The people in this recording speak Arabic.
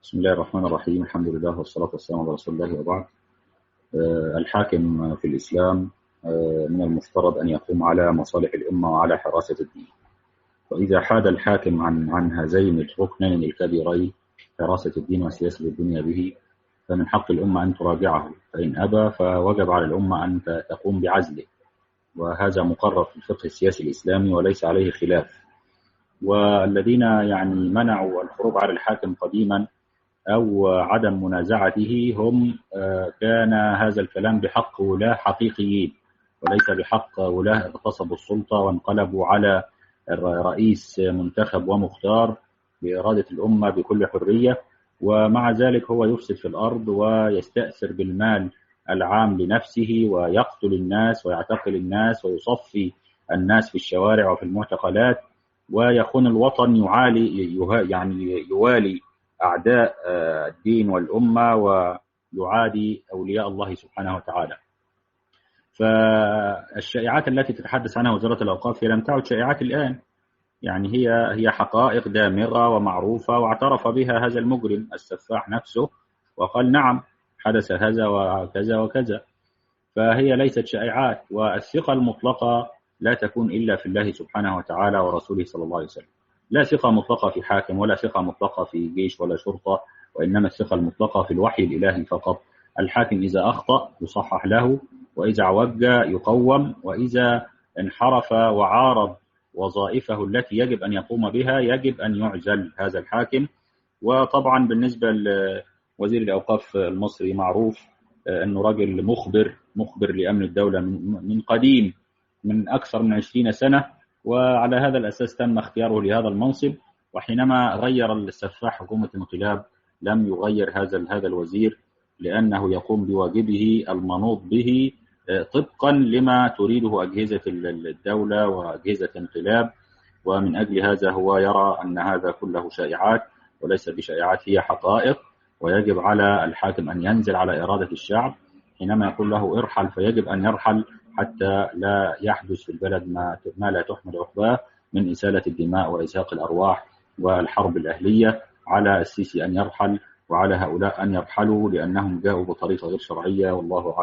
بسم الله الرحمن الرحيم. الحمد لله والصلاة والسلام على رسول الله وبعد. الحاكم في الإسلام من المفترض أن يقوم على مصالح الأمة وعلى حراسة الدين، وإذا حاد الحاكم عن هذين الركنين الكبيرين حراسة الدين وسياسة الدنيا به فمن حق الأمة أن تراجعه، فإن أبى فوجب على الأمة أن تقوم بعزله، وهذا مقرر في الفقه السياسي الإسلامي وليس عليه خلاف. والذين منعوا الخروج على الحاكم قديما أو عدم منازعته هم كان هذا الكلام بحق ولاة حقيقيين وليس بحق ولاة اغتصبوا السلطة وانقلبوا على رئيس منتخب ومختار بإرادة الأمة بكل حرية، ومع ذلك هو يفسد في الأرض ويستأثر بالمال العام لنفسه ويقتل الناس ويعتقل الناس ويصفي الناس في الشوارع وفي المعتقلات ويخون الوطن، يوالي أعداء الدين والأمة ويعادي أولياء الله سبحانه وتعالى. فالشائعات التي تتحدث عنها وزارة الأوقاف هي لم تعد شائعات الآن، هي حقائق دامغة ومعروفة، واعترف بها هذا المجرم السفاح نفسه وقال نعم حدث هذا وكذا وكذا، فهي ليست شائعات. والثقة المطلقة لا تكون إلا في الله سبحانه وتعالى ورسوله صلى الله عليه وسلم. لا ثقة مطلقة في حاكم ولا ثقة مطلقة في جيش ولا شرطة، وإنما الثقة المطلقة في الوحي الإلهي فقط. الحاكم إذا أخطأ يصحح له، وإذا عوج يقوم، وإذا انحرف وعارض وظائفه التي يجب أن يقوم بها يجب أن يعزل هذا الحاكم. وطبعا بالنسبة لوزير الأوقاف المصري معروف أنه رجل مخبر لأمن الدولة من قديم، من أكثر من 20 سنة، وعلى هذا الأساس تم اختياره لهذا المنصب. وحينما غير السفاح حكومة الانقلاب لم يغير هذا الوزير، لأنه يقوم بواجبه المنوط به طبقا لما تريده أجهزة الدولة وأجهزة الانقلاب، ومن أجل هذا هو يرى أن هذا كله شائعات وليس بشائعات، هي حقائق. ويجب على الحاكم أن ينزل على إرادة الشعب، حينما يقول له ارحل فيجب أن يرحل حتى لا يحدث في البلد ما لا تحمد عقباه من إسالة الدماء وإزهاق الأرواح والحرب الأهلية. على السيسي أن يرحل وعلى هؤلاء أن يرحلوا لأنهم جاءوا بطريقة غير شرعية، والله أعلم.